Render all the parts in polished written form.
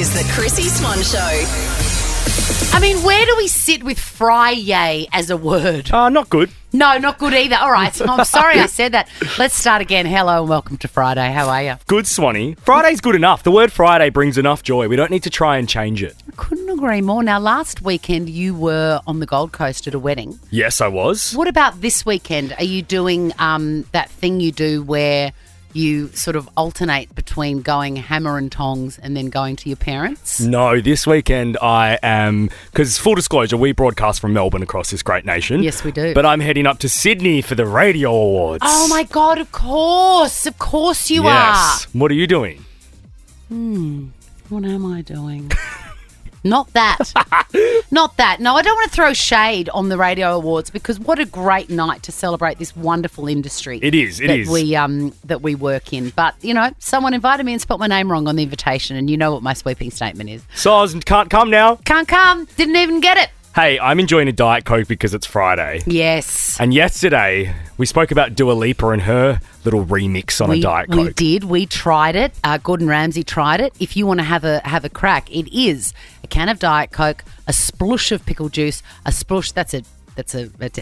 is the Chrissy Swan Show. I mean, where do we sit with Friday as a word? Not good. No, not good either. All right. I'm sorry I said that. Let's start again. Hello and welcome to Friday. How are you? Good, Swanee. Friday's good enough. The word Friday brings enough joy. We don't need to try and change it. I couldn't agree more. Now, last weekend you were on the Gold Coast at a wedding. Yes, I was. What about this weekend? Are you doing that thing you do where you sort of alternate between going hammer and tongs and then going to your parents? No, this weekend I am, because full disclosure, we broadcast from Melbourne across this great nation. Yes, we do. But I'm heading up to Sydney for the Radio Awards. Oh, my God, of course. Of course you Yes. What are you doing? What am I doing? Not that. Not that. No, I don't want to throw shade on the Radio Awards because what a great night to celebrate this wonderful industry. It is. That we work in. But, you know, someone invited me and spelled my name wrong on the invitation, and you know what my sweeping statement is. Soz, can't come now. Can't come. Didn't even get it. Hey, I'm enjoying a Diet Coke because it's Friday. Yes. And yesterday, we spoke about Dua Lipa and her little remix on a Diet Coke. We did. We tried it. Gordon Ramsay tried it. If you want to have a crack, it is a can of Diet Coke, a splush of pickle juice, a splush, that's a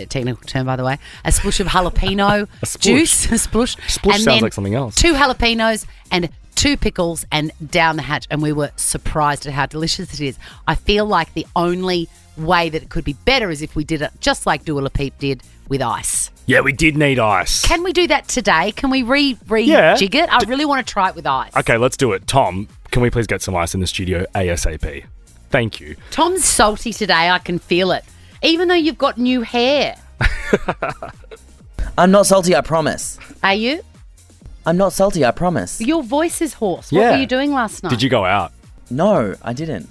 technical term, by the way, a splush of jalapeno juice, a splush. Splush sounds like something else. 2 jalapenos and 2 pickles and down the hatch. And we were surprised at how delicious it is. I feel like the only way that it could be better is if we did it just like Dua Lipa did with ice. Yeah, we did need ice. Can we do that today? Can we rejig it? I really want to try it with ice. Okay, let's do it. Tom, can we please get some ice in the studio ASAP? Thank you. Tom's salty today. I can feel it. Even though you've got new hair. I'm not salty, I promise. Are you? I'm not salty, I promise. Your voice is hoarse. What were you doing last night? Did you go out? No, I didn't.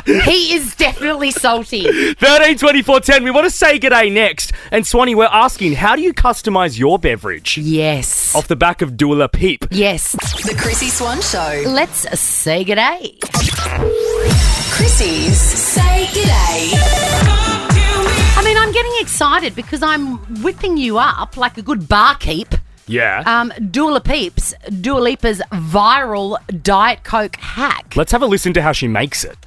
He is definitely salty. 13 24 10. We want to say g'day next. And Swanee, we're asking, how do you customise your beverage? Yes. Off the back of Dua Lipa. Yes. The Chrissy Swan Show. Let's say g'day. Chrissy's Say G'day. I mean, I'm getting excited because I'm whipping you up like a good barkeep. Yeah. Dua Lipa's viral Diet Coke hack. Let's have a listen to how she makes it.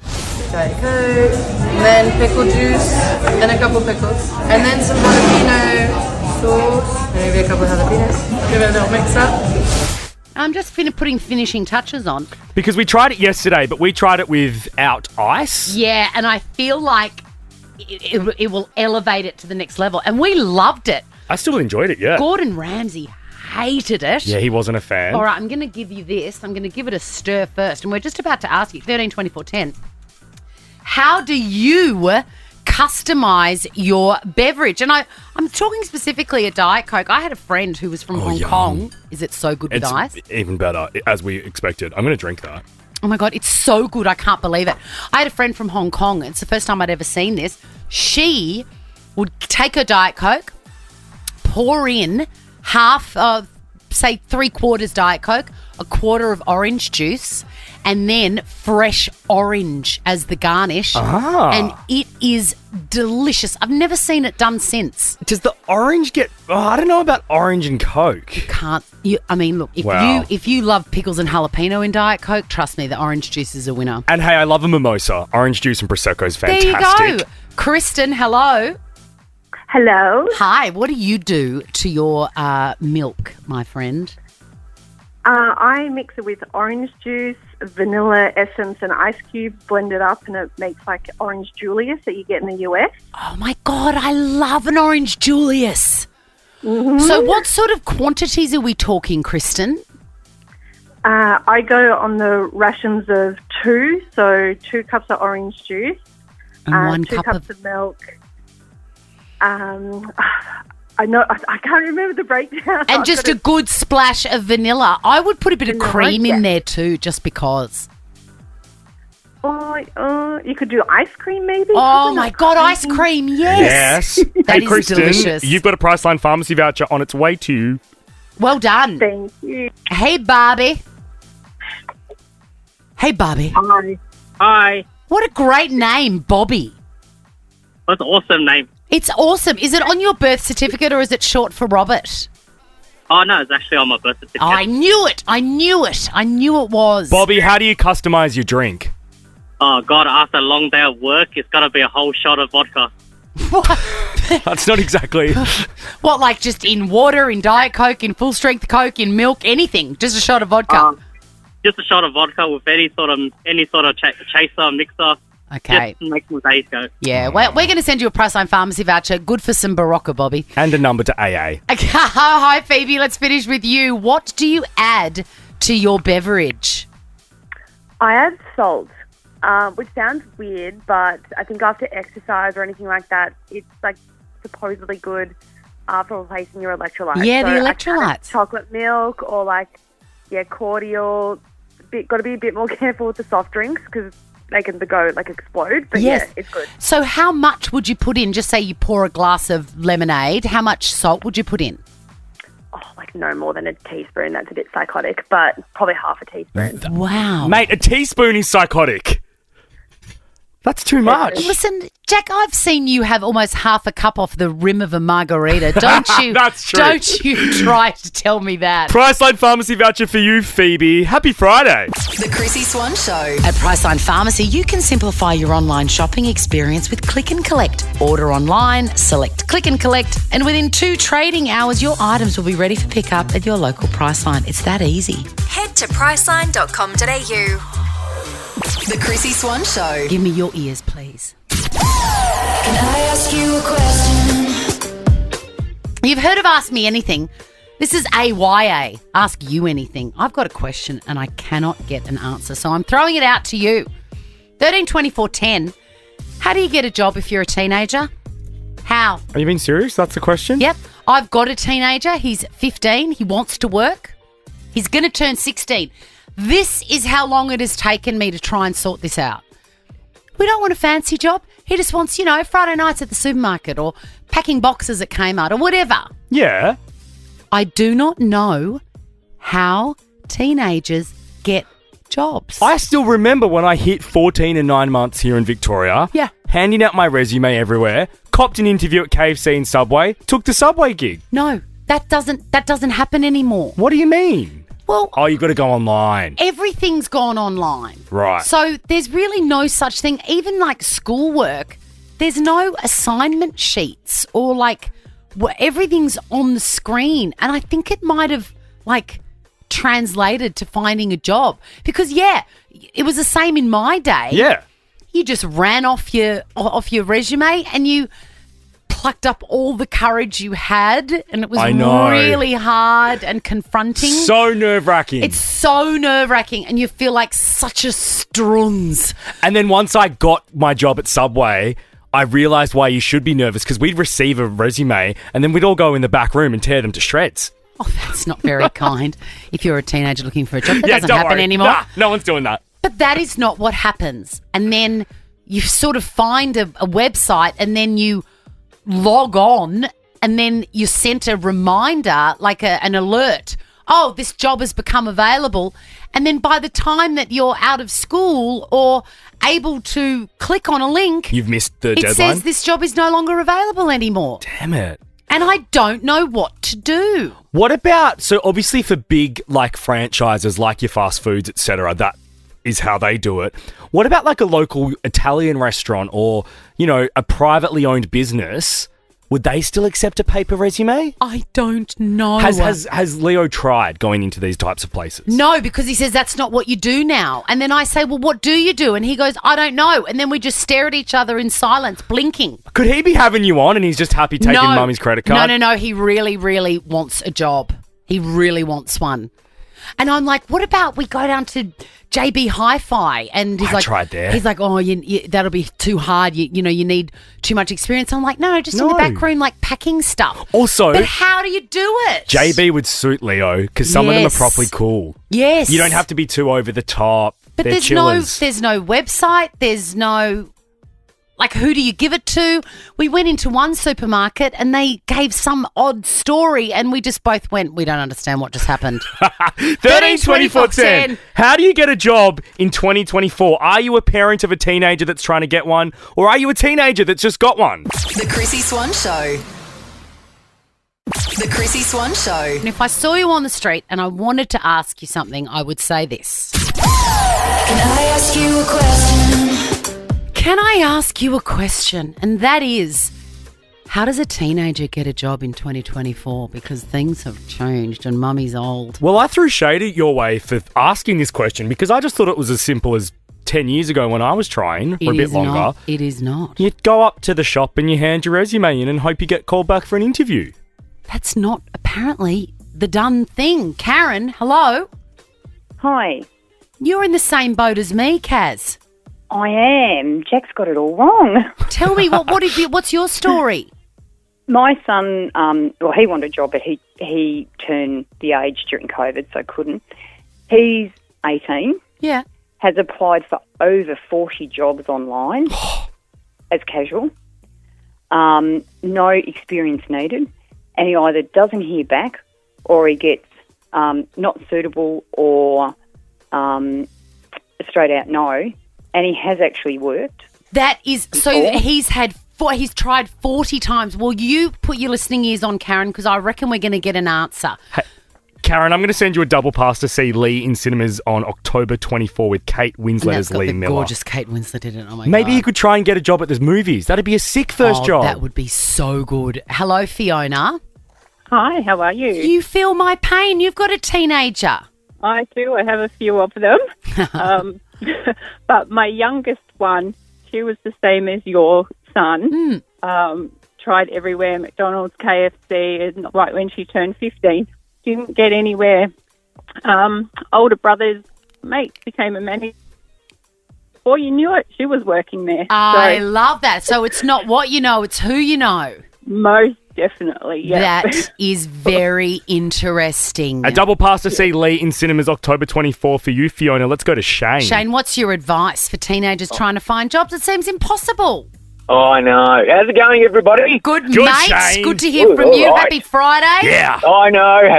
Diet Coke, and then pickle juice, then a couple pickles, and then some jalapeno sauce, maybe a couple of jalapenos. Give it a little mix up. I'm just putting finishing touches on. Because we tried it yesterday, but we tried it without ice. Yeah, and I feel like it will elevate it to the next level. And we loved it. I still enjoyed it, yeah. Gordon Ramsay hated it. Yeah, he wasn't a fan. All right, I'm going to give you this. I'm going to give it a stir first. And we're just about to ask you, 13 24 10, how do you customise your beverage? And I'm talking specifically a Diet Coke. I had a friend who was from Hong Kong. Is it so good with ice? Even better, as we expected. I'm going to drink that. Oh, my God, it's so good. I can't believe it. I had a friend from Hong Kong. It's the first time I'd ever seen this. She would take her Diet Coke, pour in half of, say, 3/4 Diet Coke, a quarter of orange juice, and then fresh orange as the garnish. And it is delicious. I've never seen it done since. Does the orange get... Oh, I don't know about orange and Coke. I mean, look, if you love pickles and jalapeno in Diet Coke, trust me, the orange juice is a winner. And hey, I love a mimosa. Orange juice and Prosecco is fantastic. There you go. Kristen, hello. Hello. Hi, what do you do to your milk, my friend? I mix it with orange juice, vanilla essence, and ice cubes, blend it up, and it makes like orange Julius that you get in the US. Oh, my God, I love an orange Julius. Mm-hmm. So what sort of quantities are we talking, Kristen? I go on the rations of 2, so 2 cups of orange juice, And 1 2 cup cups of milk. I can't remember the breakdown. And just a good splash of vanilla. I would put a bit of cream in there too, just because. You could do ice cream maybe? Oh, my God, ice cream, yes. That Hey, is Kristen, delicious. you've got a Priceline Pharmacy voucher on its way to you. Well done. Thank you. Hey, Barbie. Hey, Barbie. Hi. What a great name, Bobby. That's an awesome name. It's awesome. Is it on your birth certificate or is it short for Robert? Oh, no, it's actually on my birth certificate. Oh, I knew it. I knew it was. Bobby, how do you customize your drink? Oh, God, after a long day of work, it's got to be a whole shot of vodka. What? That's not exactly... What, like just in water, in Diet Coke, in full-strength Coke, in milk, anything? Just a shot of vodka? Just a shot of vodka with any sort of chaser, mixer. Okay. Just make my days go. Yeah, we're going to send you a Priceline Pharmacy voucher. Good for some Barocca, Bobby. And a number to AA. Okay. Hi, Phoebe. Let's finish with you. What do you add to your beverage? I add salt, which sounds weird, but I think after exercise or anything like that, it's like supposedly good for replacing your electrolytes. Yeah, the I electrolytes. add chocolate milk or cordial. Got to be a bit more careful with the soft drinks because they can go explode. But Yes. yeah, it's good. So how much would you put in? Just say you pour a glass of lemonade. How much salt would you put in? Oh, no more than a teaspoon. That's a bit psychotic, but probably half a teaspoon. Wow. Mate, a teaspoon is psychotic. That's too much. Listen, Jack, I've seen you have almost half a cup off the rim of a margarita. Don't you? That's true. Don't you try to tell me that. Priceline Pharmacy voucher for you, Phoebe. Happy Friday. The Chrissy Swan Show. At Priceline Pharmacy, you can simplify your online shopping experience with Click and Collect. Order online, select Click and Collect, and within 2 trading hours, your items will be ready for pickup at your local Priceline. It's that easy. Head to priceline.com.au. The Chrissy Swan Show. Give me your ears, please. Can I ask you a question? You've heard of Ask Me Anything. This is AYA, Ask You Anything. I've got a question and I cannot get an answer, so I'm throwing it out to you. 13 24 10. How do you get a job if you're a teenager? How? Are you being serious? That's the question? Yep. I've got a teenager. He's 15. He wants to work. He's going to turn 16. This is how long it has taken me to try and sort this out. We don't want a fancy job. He just wants, Friday nights at the supermarket or packing boxes at Kmart or whatever. Yeah. I do not know how teenagers get jobs. I still remember when I hit 14 and 9 months here in Victoria. Yeah. Handing out my resume everywhere. Copped an interview at KFC and Subway. Took the Subway gig. No, that doesn't happen anymore. What do you mean? Well, Oh, you got to go online. everything's gone online. Right. So there's really no such thing. Even like schoolwork, there's no assignment sheets or everything's on the screen. And I think it might have translated to finding a job because it was the same in my day. Yeah. You just ran off your resume and you plucked up all the courage you had, and it was I know. really hard and confronting. So nerve-wracking. It's so nerve-wracking, and you feel like such a strunz. And then once I got my job at Subway, I realised why you should be nervous because we'd receive a resume and then we'd all go in the back room and tear them to shreds. Oh, that's not very kind. If you're a teenager looking for a job, that doesn't don't happen worry. anymore. Nah, no one's doing that. But that is not what happens. And then you sort of find a website and then you log on and then you sent a reminder, an alert. Oh, this job has become available. And then by the time that you're out of school or able to click on a link, You've missed the it deadline. says this job is no longer available anymore. Damn it. And I don't know what to do. What about, so obviously for big franchises like your fast foods, etc., that is how they do it. What about a local Italian restaurant or, a privately owned business? Would they still accept a paper resume? I don't know. Has Leo tried going into these types of places? No, because he says that's not what you do now. And then I say, well, what do you do? And he goes, I don't know. And then we just stare at each other in silence, blinking. Could he be having you on and he's just happy taking mummy's credit card? No. He really, really wants a job. He really wants one. And I'm like, what about we go down to JB Hi-Fi? And he's I tried there. He's like, oh, that'll be too hard. You need too much experience. I'm like, no, just in the back room, packing stuff. Also, but how do you do it? JB would suit Leo because some of them are Yes. properly cool. Yes. You don't have to be too over the top. But They're there's chillers. no website. There's no, who do you give it to? We went into one supermarket and they gave some odd story and we just both went, we don't understand what just happened. 13 24 10. How do you get a job in 2024? Are you a parent of a teenager that's trying to get one, or are you a teenager that's just got one? The Chrissy Swan Show. The Chrissy Swan Show. And if I saw you on the street and I wanted to ask you something, I would say this. Can I ask you a question? Can I ask you a question? And that is, how does a teenager get a job in 2024? Because things have changed and mummy's old. Well, I threw shade at your way for asking this question because I just thought it was as simple as 10 years ago when I was trying for a bit longer. It is not. You go up to the shop and you hand your resume in and hope you get called back for an interview. That's not apparently the done thing. Karen, hello. Hi, You're in the same boat as me, Kaz. I am. Jack's got it all wrong. Tell me, what's your story? My son, he wanted a job, but he turned the age during COVID, so couldn't. He's 18, Yeah. has applied for over 40 jobs online as casual. No experience needed, and he either doesn't hear back or he gets not suitable or straight out no, and he has actually worked. That is, so Before. he's tried 40 times. Well, you put your listening ears on, Karen, because I reckon we're going to get an answer. Hey, Karen, I'm going to send you a double pass to see Lee in cinemas on October 24 with Kate And Winslet that's as got Lee the Miller. gorgeous Kate Winslet in it. Oh my Maybe God. you could try and get a job at the movies. That'd be a sick first job. That would be so good. Hello, Fiona. Hi, how are you? You feel my pain. You've got a teenager. I do. I have a few of them. But my youngest one, she was the same as your son. Tried everywhere, McDonald's, KFC, and right when she turned 15. Didn't get anywhere. Older brother's mate became a manager. Before you knew it, she was working there. I So, love that. So it's not what you know, it's who you know. most definitely, yeah. That is very interesting. A double pass to see Lee in cinemas October 24 for you, Fiona. Let's go to Shane. Shane, what's your advice for teenagers trying to find jobs? It seems impossible. Oh, I know. How's it going, everybody? Good, Good, mate. Shane. Good to hear Good, from all you. right. Happy Friday. Yeah. I know. I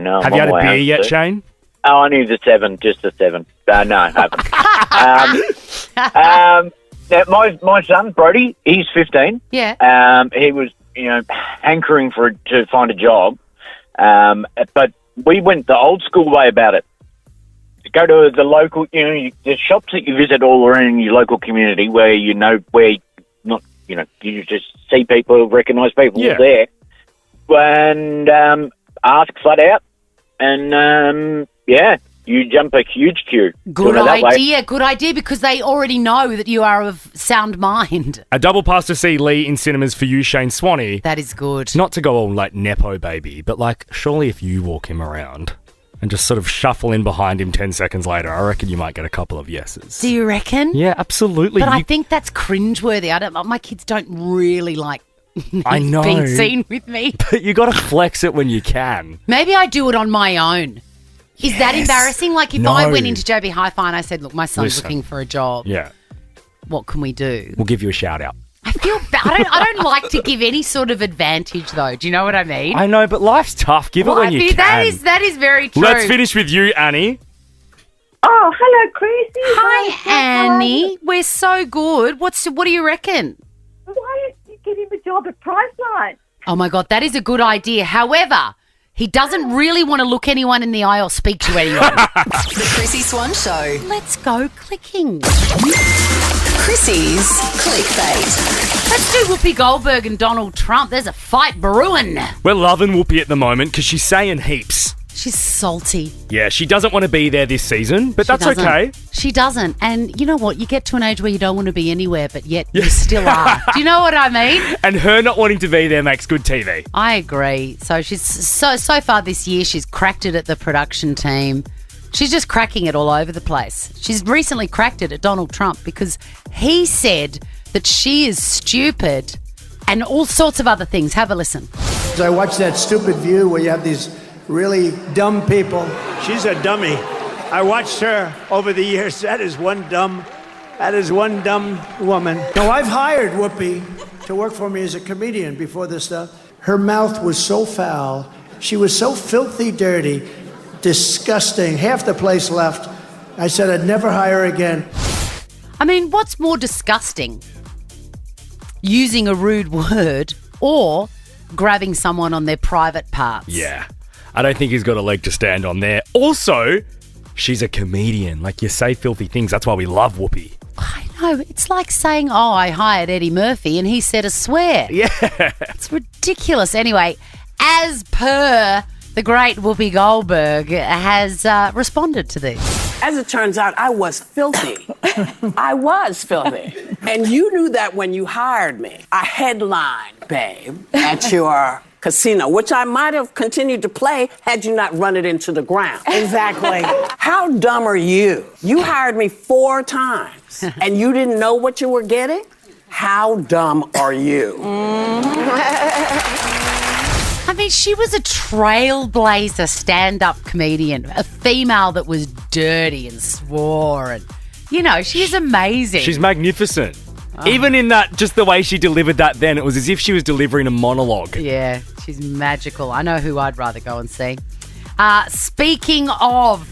know. Have I'm you had on a my beer own, yet, so- Shane? Oh, I need just a 7. No, I haven't. Now, my son, Brody, he's 15. Yeah. He was, hankering to find a job. But we went the old school way about it. Go to the local, the shops that you visit all around your local community where you just see people, recognise people there, and ask flat out, and you jump a huge queue. Good Doing it that way. idea. Good idea, because they already know that you are of sound mind. A double pass to see Lee in cinemas for you, Shane Swanee. That is good. Not to go all like Nepo baby, but like surely if you walk him around and just sort of shuffle in behind him 10 seconds later, I reckon you might get a couple of yeses. Do you reckon? Yeah, absolutely. But I think that's cringeworthy. My kids don't really like I know. being seen with me. But you got to flex it when you can. Maybe I do it on my own. Is that embarrassing? Like if No. I went into JB Hi-Fi and I said, look, my son's Listen. looking for a job. Yeah. What can we do? We'll give you a shout out. I feel bad. I don't like to give any sort of advantage, though. Do you know what I mean? I know, but life's tough. Give it when you can. That is very true. Let's finish with you, Annie. Oh, hello, Chrissy. Hi, Annie. We're so good. What do you reckon? Why don't you get him a job at Priceline? Oh, my God, that is a good idea. However, he doesn't really want to look anyone in the eye or speak to anyone. The Chrissy Swan Show. Let's go clicking. Chrissy's Clickbait. Let's do Whoopi Goldberg and Donald Trump. There's a fight brewing. We're loving Whoopi at the moment because she's saying heaps. She's salty. Yeah, she doesn't want to be there this season, but that's doesn't. okay. She doesn't. And you know what? You get to an age where you don't want to be anywhere, but yet you still are. Do you know what I mean? And her not wanting to be there makes good TV. I agree. So she's so far this year, she's cracked it at the production team. She's just cracking it all over the place. She's recently cracked it at Donald Trump because he said that she is stupid and all sorts of other things. Have a listen. I watched that stupid View where you have these really dumb people. She's a dummy. I watched her over the years. That is one dumb woman. Now, I've hired Whoopi to work for me as a comedian before this stuff. Her mouth was so foul. She was so filthy dirty, disgusting. Half the place left. I said I'd never hire her again. I mean, what's more disgusting? Using a rude word or grabbing someone on their private parts. Yeah. I don't think he's got a leg to stand on there. Also, she's a comedian. Like, you say filthy things. That's why we love Whoopi. I know. It's like saying, oh, I hired Eddie Murphy and he said a swear. Yeah. It's ridiculous. Anyway, as per the great Whoopi Goldberg has responded to this. As it turns out, I was filthy. I was filthy. And you knew that when you hired me. I headlined, babe, at your casino, which I might have continued to play had you not run it into the ground. Exactly. How dumb are you? You hired me 4 times and you didn't know what you were getting? How dumb are you? I mean, she was a trailblazer stand-up comedian, a female that was dirty and swore and, you know, she's amazing. She's magnificent. Even in that, just the way she delivered that then, it was as if she was delivering a monologue. Yeah, she's magical. I know who I'd rather go and see. Speaking of,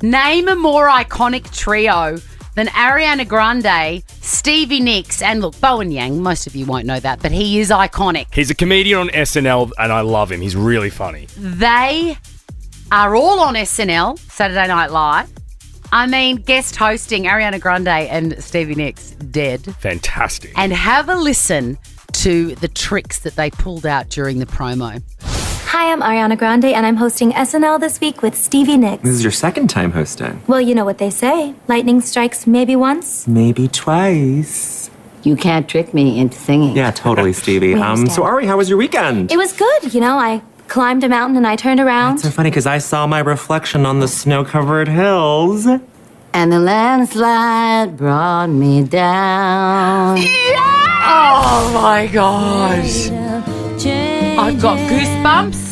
name a more iconic trio than Ariana Grande, Stevie Nicks, and look, Bowen Yang. Most of you won't know that, but he is iconic. He's a comedian on SNL, and I love him. He's really funny. They are all on SNL, Saturday Night Live. I mean, guest hosting Ariana Grande and Stevie Nicks, dead. Fantastic. And have a listen to the tricks that they pulled out during the promo. Hi, I'm Ariana Grande, and I'm hosting SNL this week with Stevie Nicks. This is your second time hosting. Well, you know what they say. Lightning strikes maybe once. Maybe twice. You can't trick me into singing. Yeah, totally, Stevie. So Ari, how was your weekend? It was good. You know, I climbed a mountain and I turned around. It's so funny because I saw my reflection on the snow-covered hills. And the landslide brought me down. Yeah! Oh my gosh. I've got goosebumps.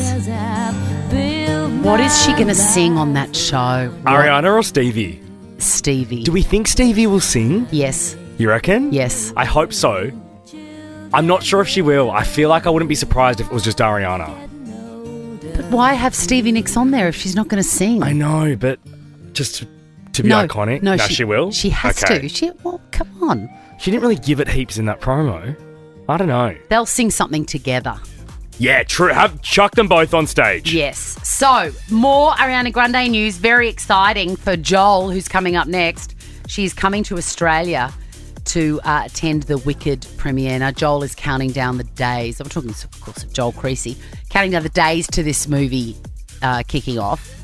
What is she going to sing on that show? Ariana or Stevie? Stevie. Do we think Stevie will sing? Yes. You reckon? Yes. I hope so. I'm not sure if she will. I feel like I wouldn't be surprised if it was just Ariana. But why have Stevie Nicks on there if she's not going to sing? I know, but just to be iconic? No, she will? She has to. Well, come on. She didn't really give it heaps in that promo. I don't know. They'll sing something together. Yeah, true. Chuck them both on stage. Yes. So, more Ariana Grande news. Very exciting for Joel, who's coming up next. She's coming to Australia to attend the Wicked premiere. Now, Joel is counting down the days. I'm talking, of course, of Joel Creasy. Counting down the days to this movie kicking off.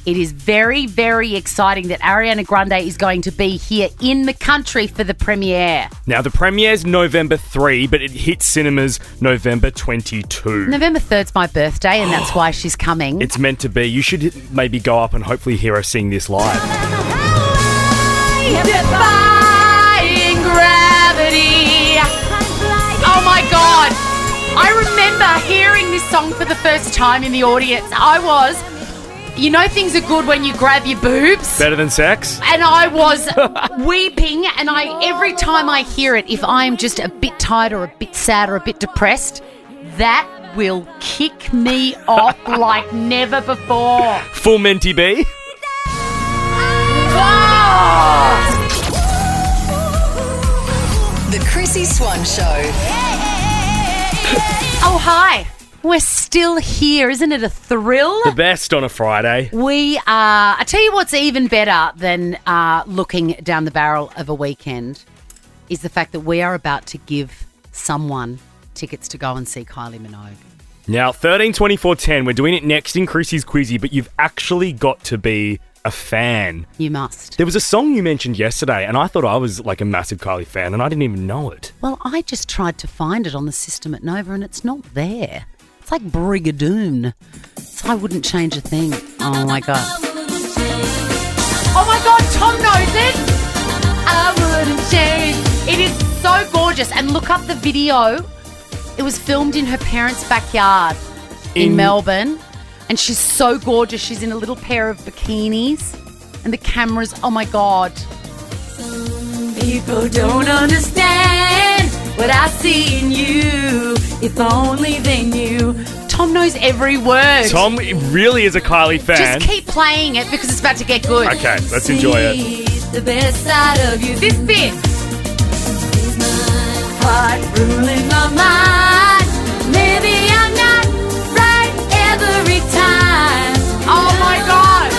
It is very, very exciting that Ariana Grande is going to be here in the country for the premiere. Now, the premiere's November 3, but it hits cinemas November 22. November 3rd's my birthday, and that's why she's coming. It's meant to be. You should maybe go up and hopefully hear her sing this live. Defying gravity. Oh my God. I remember hearing this song for the first time in the audience. You know things are good when you grab your boobs? Better than sex? And I was weeping, and every time I hear it, if I'm just a bit tired or a bit sad or a bit depressed, that will kick me off like never before. Full Menti B? The Chrissy Swan Show. Oh, hi. We're still here. Isn't it a thrill? The best on a Friday. We are. I tell you what's even better than looking down the barrel of a weekend is the fact that we are about to give someone tickets to go and see Kylie Minogue. Now, 13, 24, 10, we're doing it next in Chrissy's Quizzy, but you've actually got to be a fan. You must. There was a song you mentioned yesterday, and I thought I was like a massive Kylie fan, and I didn't even know it. Well, I just tried to find it on the system at Nova, and it's not there. It's like Brigadoon. So I wouldn't change a thing. Oh, my God. Oh, my God, Tom knows it. I wouldn't change. It is so gorgeous. And look up the video. It was filmed in her parents' backyard in Melbourne. And she's so gorgeous. She's in a little pair of bikinis. And the cameras, oh, my God. People don't understand what I see in you. If only they knew. Tom knows every word. Tom really is a Kylie fan. Just keep playing it because it's about to get good. Okay, let's enjoy it. The best side of you. This bit. Heart ruling my mind. Maybe time. Oh my God.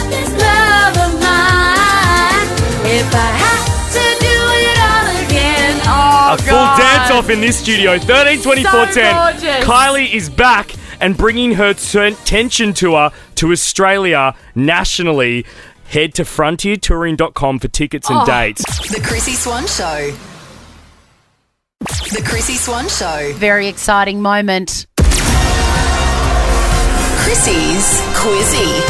This love of mine. If I had to do it all again. Oh, A full dance-off in this studio. 13, 24, 10. So gorgeous. Kylie is back and bringing her Tension tour to Australia nationally. Head to frontiertouring.com for tickets and dates. The Chrissy Swan Show. The Chrissy Swan Show. Very exciting moment. Chrissy's Quizzy.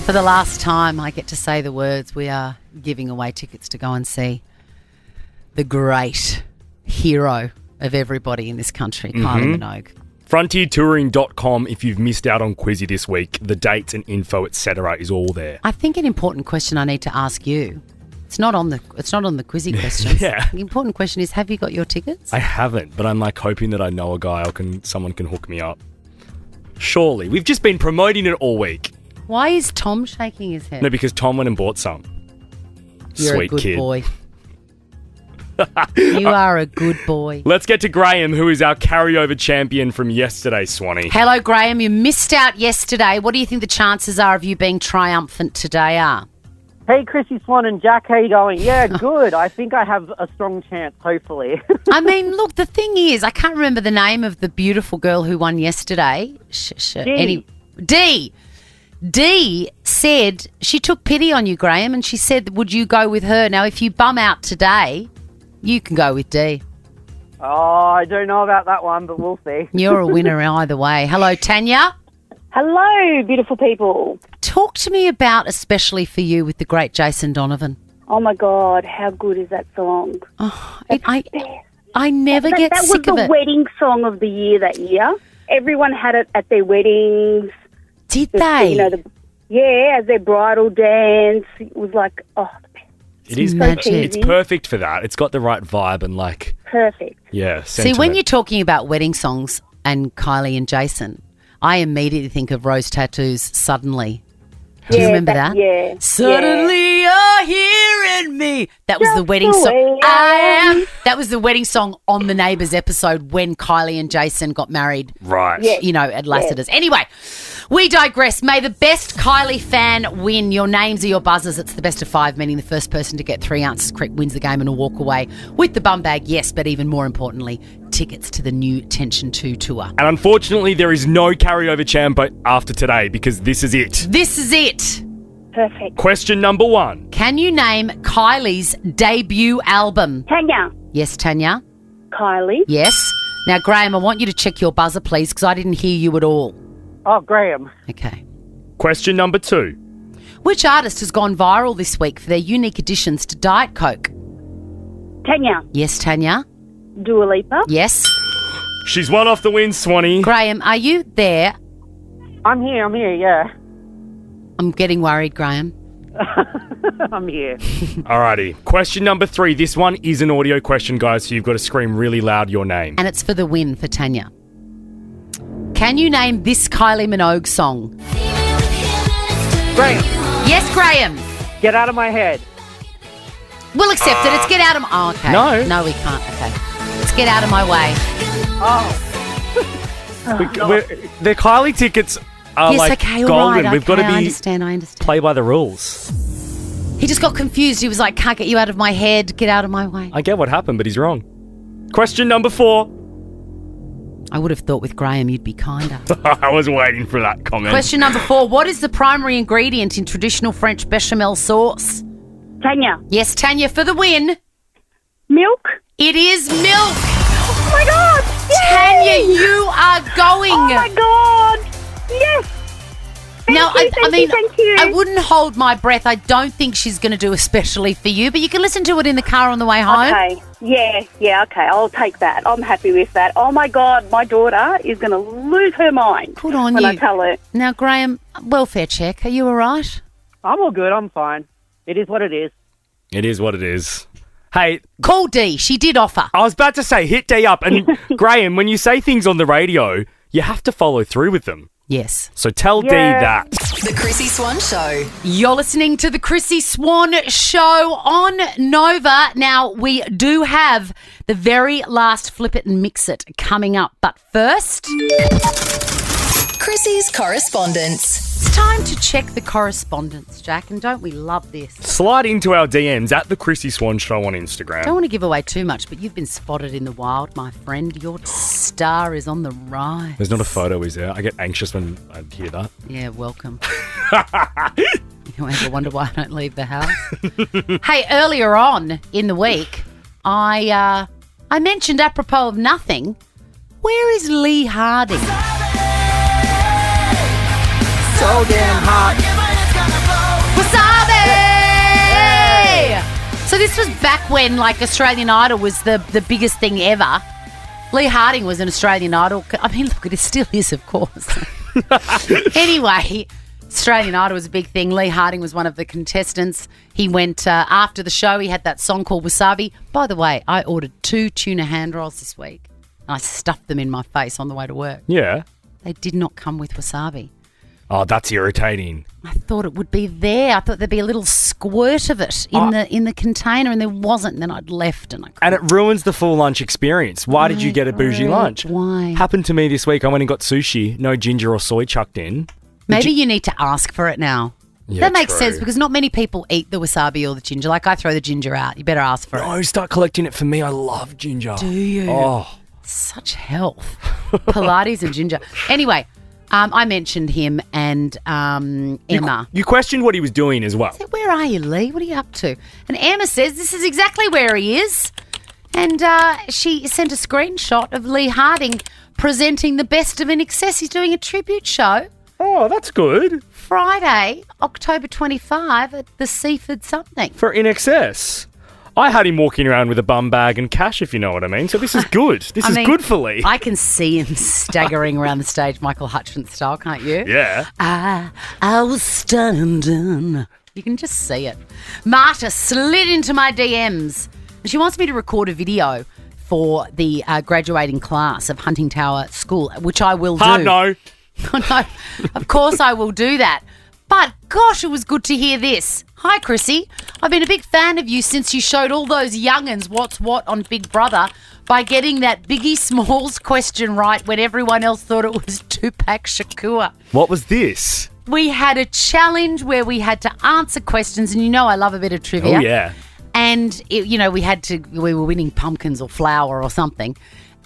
For the last time, I get to say the words. We are giving away tickets to go and see the great hero of everybody in this country, Kylie Minogue. Frontiertouring.com if you've missed out on Quizzy this week. The dates and info, etc. is all there. I think an important question I need to ask you. It's not on the Quizzy questions. Yeah. The important question is, have you got your tickets? I haven't, but I'm like hoping that I know a guy or someone can hook me up. Surely. We've just been promoting it all week. Why is Tom shaking his head? No, because Tom went and bought some. You're Sweet a good kid. boy. You are a good boy. Let's get to Graham, who is our carryover champion from yesterday, Swanee. Hello, Graham. You missed out yesterday. What do you think the chances are of you being triumphant today are? Hey, Chrissy Swan and Jack, how you going? Yeah, good. I think I have a strong chance, hopefully. I mean, look, the thing is, I can't remember the name of the beautiful girl who won yesterday. Dee said she took pity on you, Graham, and she said, would you go with her? Now, if you bum out today, you can go with Dee. Oh, I don't know about that one, but we'll see. You're a winner either way. Hello, Tanya. Hello, beautiful people. Talk to me about Especially for You with the great Jason Donovan. Oh, my God, how good is that song? Oh, I never get sick of it. That was the wedding song of the year that year. Everyone had it at their weddings. Did they? As their bridal dance. It was like, It is magic. It's perfect for that. It's got the right vibe and like... Perfect. Yeah, See, sentiment. when you're talking about wedding songs and Kylie and Jason, I immediately think of Rose Tattoos Suddenly. Do you remember that? Yeah. Suddenly you're hearing me. That was the wedding song. That was the wedding song on the Neighbours episode when Kylie and Jason got married. Right. At Lassiter's. Anyway, we digress. May the best Kylie fan win. Your names are your buzzers. It's the best of 5, meaning the first person to get 3 answers correct wins the game and will walk away with the bum bag, yes, but even more importantly, tickets to the new Tension 2 tour. And unfortunately, there is no carryover champ after today because this is it. This is it. Perfect. Question number 1. Can you name Kylie's debut album? Tanya. Yes, Tanya. Kylie. Yes. Now, Graham, I want you to check your buzzer, please, because I didn't hear you at all. Oh, Graham. Okay. Question number 2. Which artist has gone viral this week for their unique additions to Diet Coke? Tanya. Yes, Tanya. Dua Lipa. Yes. She's one off the win, Swanee. Graham, are you there? I'm here, yeah. I'm getting worried, Graham. I'm here. Alrighty. Question number 3. This one is an audio question, guys, so you've got to scream really loud your name. And it's for the win for Tanya. Can you name this Kylie Minogue song? Graham. Yes, Graham. Get out of my head. We'll accept it. It's Get Out of My... Oh, okay. No. No, we can't. Okay. It's Get Out of My Way. The Kylie tickets are Yes, like okay, all golden. right, We've got to okay, I be understand. play by the rules. He just got confused. He was like, can't get you out of my head. Get out of my way. I get what happened, but he's wrong. Question number 4. I would have thought with Graham you'd be kinder. I was waiting for that comment. Question number 4. What is the primary ingredient in traditional French bechamel sauce? Tanya. Yes, Tanya, for the win. Milk. It is milk. Oh, my God. Tanya, you are going. Oh, my God. Yes. Thank you. I wouldn't hold my breath. I don't think she's going to do Especially for You, but you can listen to it in the car on the way home. Okay. Yeah, okay. I'll take that. I'm happy with that. Oh, my God. My daughter is going to lose her mind Good on when you. I tell her. Now, Graham, welfare check. Are you all right? I'm all good. I'm fine. It is what it is. It is what it is. Hey, call Dee. She did offer. I was about to say, hit Dee up. And Graham, when you say things on the radio, you have to follow through with them. Yes. So tell Dee that. The Chrissy Swan Show. You're listening to the Chrissy Swan Show on Nova. Now, we do have the very last Flip It and Mix It coming up. But first... Chrissy's correspondence. It's time to check the correspondence, Jack, and don't we love this? Slide into our DMs at the Chrissy Swan Show on Instagram. Don't want to give away too much, but you've been spotted in the wild, my friend. Your star is on the rise. There's not a photo, is there? I get anxious when I hear that. Yeah, welcome. You ever wonder why I don't leave the house? Hey, earlier on in the week, I mentioned apropos of nothing, where is Lee Harding? So damn hot. Wasabi! So this was back when, like, Australian Idol was the biggest thing ever. Lee Harding was an Australian Idol. I mean, look, it still is, of course. Anyway, Australian Idol was a big thing. Lee Harding was one of the contestants. He went after the show. He had that song called Wasabi. By the way, I ordered 2 tuna hand rolls this week. And I stuffed them in my face on the way to work. Yeah. They did not come with wasabi. Oh, that's irritating. I thought it would be there. I thought there'd be a little squirt of it in the container, and there wasn't. And then I'd left, and it ruins the full lunch experience. Why did you get a bougie lunch? Why? Happened to me this week. I went and got sushi, no ginger or soy chucked in. Maybe you need to ask for it now. Yeah, that makes true. sense because not many people eat the wasabi or the ginger. Like, I throw the ginger out. You better ask for it. No, start collecting it for me. I love ginger. Do you? Oh. Such health. Pilates and ginger. Anyway, I mentioned him and Emma. You questioned what he was doing as well. I said, where are you, Lee? What are you up to? And Emma says this is exactly where he is. And she sent a screenshot of Lee Harding presenting the Best of In Excess. He's doing a tribute show. Oh, that's good. Friday, October 25 at the Seaford something. For In Excess. I had him walking around with a bum bag and cash, if you know what I mean. So this is good. This is good for Lee. I can see him staggering around the stage, Michael Hutchins style, can't you? Yeah. I was standing. You can just see it. Marta slid into my DMs. And she wants me to record a video for the graduating class of Hunting Tower School, which I will do. No. No, of course I will do that. But gosh, it was good to hear this. Hi, Chrissy. I've been a big fan of you since you showed all those young'uns what's what on Big Brother by getting that Biggie Smalls question right when everyone else thought it was Tupac Shakur. What was this? We had a challenge where we had to answer questions, and you know I love a bit of trivia. Oh, yeah. And, we were winning pumpkins or flour or something.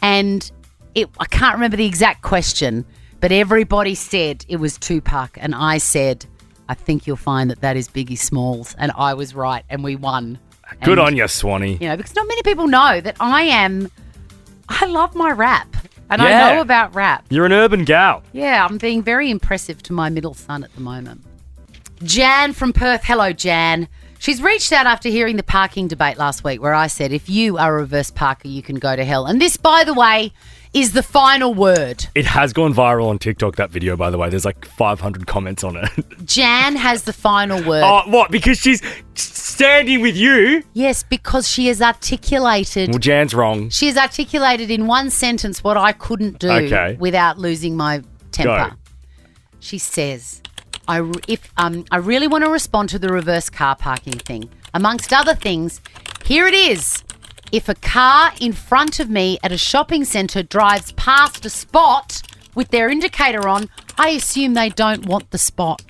And I can't remember the exact question, but everybody said it was Tupac. And I said, I think you'll find that is Biggie Smalls. And I was right, and we won. Good on you, Swanee. Because not many people know that I love my rap. And Yeah. I know about rap. You're an urban gal. Yeah, I'm being very impressive to my middle son at the moment. Jan from Perth. Hello, Jan. She's reached out after hearing the parking debate last week where I said, if you are a reverse parker, you can go to hell. And this, by the way, is the final word. It has gone viral on TikTok, that video, by the way. There's like 500 comments on it. Jan has the final word. Oh, what? Because she's standing with you? Yes, because she has articulated. Well, Jan's wrong. She has articulated in one sentence what I couldn't do without losing my temper. Go. She says, I really want to respond to the reverse car parking thing. Amongst other things, here it is. If a car in front of me at a shopping centre drives past a spot with their indicator on, I assume they don't want the spot.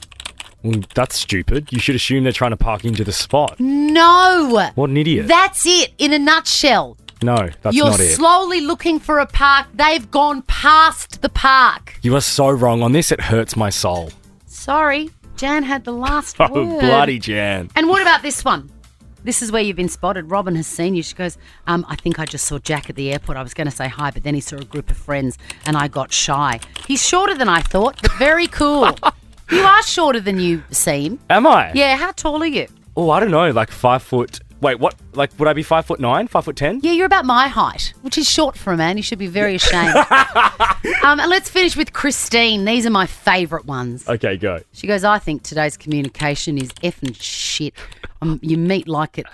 Well, that's stupid. You should assume they're trying to park into the spot. No. What an idiot. That's it in a nutshell. No, that's You're not it. slowly looking for a park. They've gone past the park. You are so wrong on this. It hurts my soul. Sorry, Jan had the last Oh, word. bloody Jan. And what about this one? This is where you've been spotted. Robin has seen you. She goes, I think I just saw Jack at the airport. I was going to say hi, but then he saw a group of friends and I got shy. He's shorter than I thought, but very cool. You are shorter than you seem. Am I? Yeah, how tall are you? Oh, I don't know. Like 5 foot. Wait, what? Like, would I be 5'9", 5'10"? Yeah, you're about my height, which is short for a man. You should be very ashamed. And let's finish with Christine. These are my favourite ones. Okay, go. She goes, I think today's communication is effing shit. You meet like it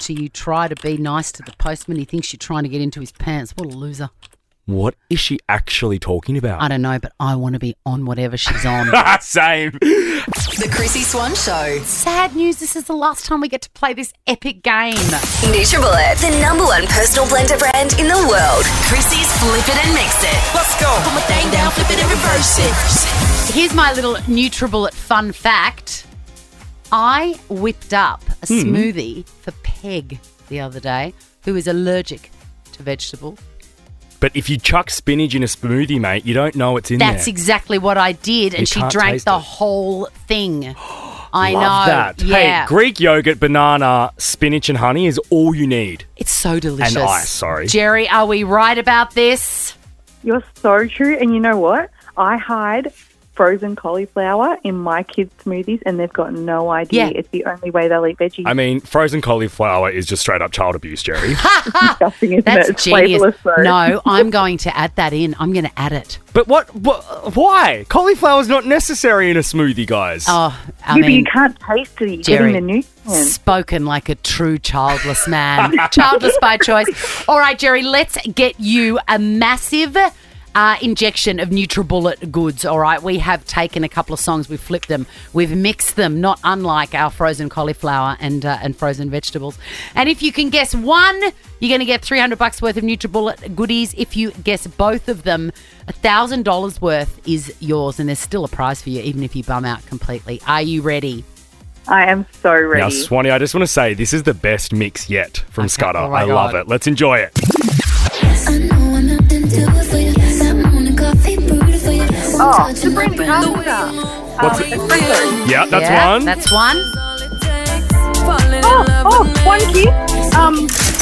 till you try to be nice to the postman. He thinks you're trying to get into his pants. What a loser. What is she actually talking about? I don't know, but I want to be on whatever she's on. Same. The Chrissy Swan Show. Sad news, this is the last time we get to play this epic game. NutriBullet, the #1 personal blender brand in the world. Chrissy's Flip It and Mix It. Let's go. Put my thing down, flip it and reverse it. Here's my little NutriBullet fun fact. I whipped up a smoothie for Peg the other day, who is allergic to vegetables. But if you chuck spinach in a smoothie, mate, you don't know it's in there. That's exactly what I did, and she drank the whole thing. I Love know. that. Yeah. Hey, Greek yogurt, banana, spinach and honey is all you need. It's so delicious. And ice, sorry. Jerry, are we right about this? You're so true. And you know what? I hide frozen cauliflower in my kids' smoothies and they've got no idea. It's the only way they'll eat veggies. I mean, frozen cauliflower is just straight up child abuse, Jerry. Disgusting, isn't That's it? It's genius. flavourless, though. No, I'm going to add that in. I'm going to add it. But why? Cauliflower's not necessary in a smoothie, guys. Oh, I But mean, you can't taste it. You're Jerry, getting the nutrients. spoken like a true childless man. Childless by choice. All right, Jerry, let's get you a massive injection of NutriBullet goods. All right, we have taken a couple of songs, we've flipped them, we've mixed them, not unlike our frozen cauliflower and frozen vegetables. And if you can guess one, you're going to get $300 worth of NutriBullet goodies. If you guess both of them, $1,000 worth is yours, and there's still a prize for you, even if you bum out completely. Are you ready? I am so ready. Now, Swanee, I just want to say this is the best mix yet from Scudder. oh my I love God. it. Let's enjoy it. Oh, Sabrina Carpenter. What's it? Yeah, that's one. That's one. One Kiss.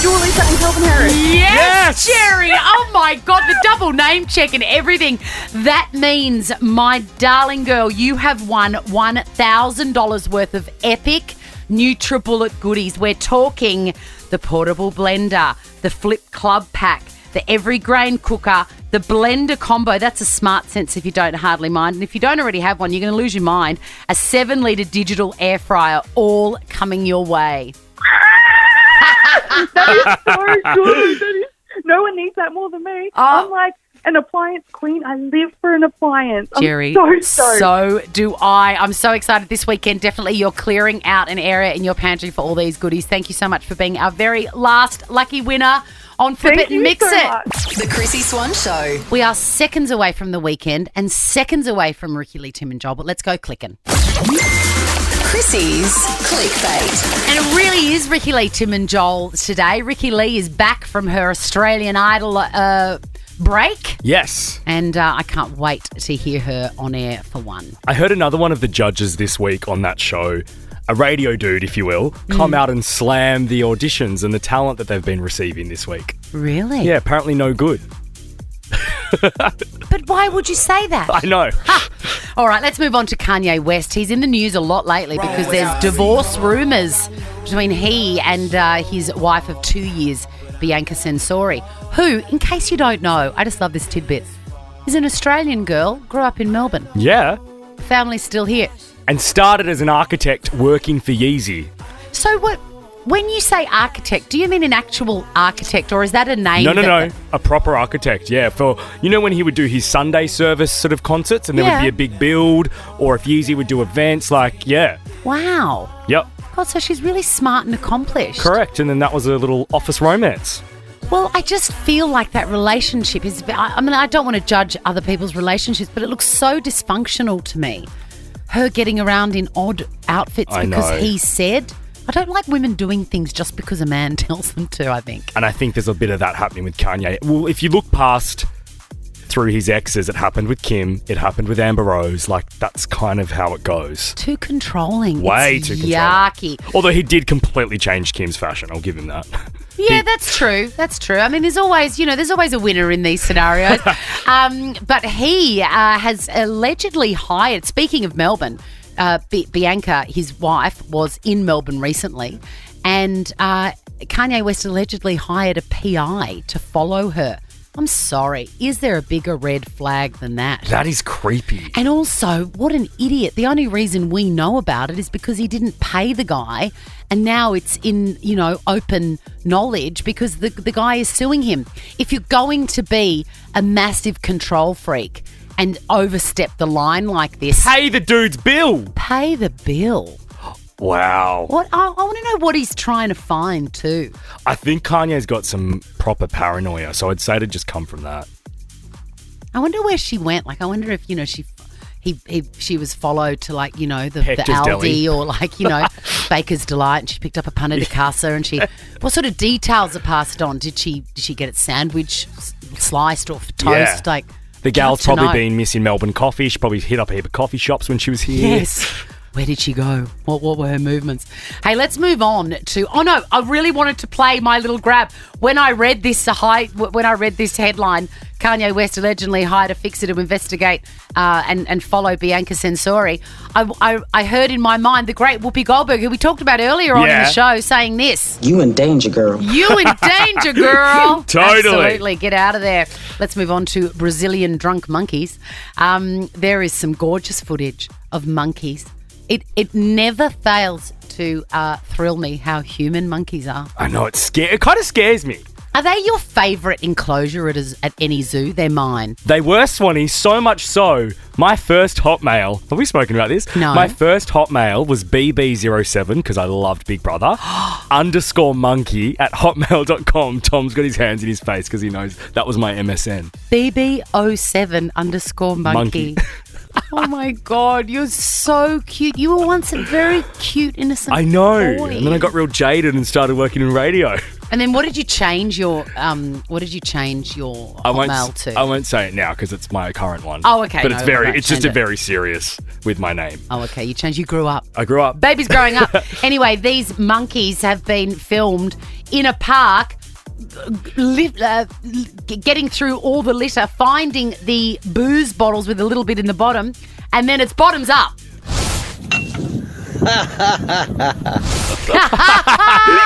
Dua Lipa and Calvin Harris. Yes, Jerry. Oh my God, the double name check and everything. That means, my darling girl, you have won $1,000 worth of epic NutriBullet goodies. We're talking the portable blender, the Flip Club pack, the every grain cooker, the blender combo. That's a smart sense if you don't hardly mind. And if you don't already have one, you're going to lose your mind. A 7-litre digital air fryer, all coming your way. That is so good. No one needs that more than me. I'm like an appliance queen. I live for an appliance. Jerry, I'm so stoked. so do I. I'm so excited this weekend. Definitely you're clearing out an area in your pantry for all these goodies. Thank you so much for being our very last lucky winner on Flip It and Mix It. The Chrissy Swan Show. We are seconds away from the weekend and seconds away from Ricky Lee, Tim and Joel, but let's go clicking. Chrissy's Clickbait. And it really is Ricky Lee, Tim and Joel today. Ricky Lee is back from her Australian Idol break. Yes. And I can't wait to hear her on air for one. I heard another one of the judges this week on that show, a radio dude, if you will, come out and slam the auditions and the talent that they've been receiving this week. Really? Yeah, apparently no good. But why would you say that? I know. All right, let's move on to Kanye West. He's in the news a lot lately because there's divorce rumours between he and his wife of 2 years, Bianca Censori, who, in case you don't know, I just love this tidbit, is an Australian girl, grew up in Melbourne. Yeah. Family's still here. And started as an architect working for Yeezy. So what? When you say architect, do you mean an actual architect, or is that a name? No. A proper architect, yeah. For, you know, when he would do his Sunday service sort of concerts and there would be a big build, or if Yeezy would do events, like, yeah. Wow. Yep. God, so she's really smart and accomplished. Correct. And then that was a little office romance. Well, I just feel like that relationship is... I mean, I don't want to judge other people's relationships, but it looks so dysfunctional to me. Her getting around in odd outfits because he said... I don't like women doing things just because a man tells them to, I think. And I think there's a bit of that happening with Kanye. Well, if you look past through his exes, it happened with Kim, it happened with Amber Rose. Like, that's kind of how it goes. Too controlling. Way It's too controlling. yucky. Although he did completely change Kim's fashion. I'll give him that. Yeah, that's true. That's true. I mean, there's always a winner in these scenarios. But he has allegedly hired, speaking of Melbourne, Bianca, his wife, was in Melbourne recently, and Kanye West allegedly hired a PI to follow her I'm sorry. Is there a bigger red flag than that? That is creepy. And also, what an idiot. The only reason we know about it is because he didn't pay the guy, and now it's in, open knowledge because the guy is suing him. If you're going to be a massive control freak and overstep the line like this... Pay the dude's bill. Pay the bill. Wow. What I want to know what he's trying to find too. I think Kanye's got some proper paranoia, so I'd say to just come from that. I wonder where she went. Like, I wonder if, she was followed to, like, the Aldi Deli. or, like, Baker's Delight, and she picked up a panna de casa, and what sort of details are passed on? Did she get it sandwich, sliced, or toast? Yeah. Like, the gal's probably been missing Melbourne coffee. She probably hit up a heap of coffee shops when she was here. Yes. Where did she go? What were her movements? Hey, let's move on to... Oh, no, I really wanted to play my little grab. When I read this headline, Kanye West allegedly hired a fixer to investigate and follow Bianca Censori, I heard in my mind the great Whoopi Goldberg, who we talked about earlier on in the show, saying this. You in danger, girl. You in danger, girl. Totally. Absolutely. Get out of there. Let's move on to Brazilian drunk monkeys. There is some gorgeous footage of monkeys. It never fails to thrill me how human monkeys are. I know, it kind of scares me. Are they your favourite enclosure at any zoo? They're mine. They were, Swanee, so much so, my first Hotmail, have we spoken about this? No. My first Hotmail was BB07, because I loved Big Brother, _monkey at hotmail.com. Tom's got his hands in his face because he knows that was my MSN. BB07 _monkey. Oh my God, you're so cute. You were once a very cute, innocent I know. boy. And then I got real jaded and started working in radio. And then what did you change your Hotmail to? I won't say it now because it's my current one. Oh, okay. But No, it's just very serious with my name. Oh, okay. You grew up. I grew up. Baby's growing up. Anyway, these monkeys have been filmed in a park getting through all the litter, finding the booze bottles with a little bit in the bottom, and then it's bottoms up.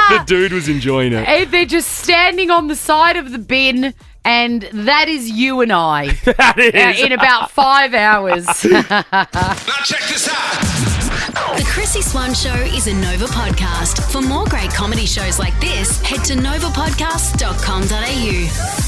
The dude was enjoying it. And they're just standing on the side of the bin, and that is you and I. That is. In about 5 hours. Now check this out. The Chrissy Swan Show is a Nova podcast. For more great comedy shows like this, head to novapodcast.com.au.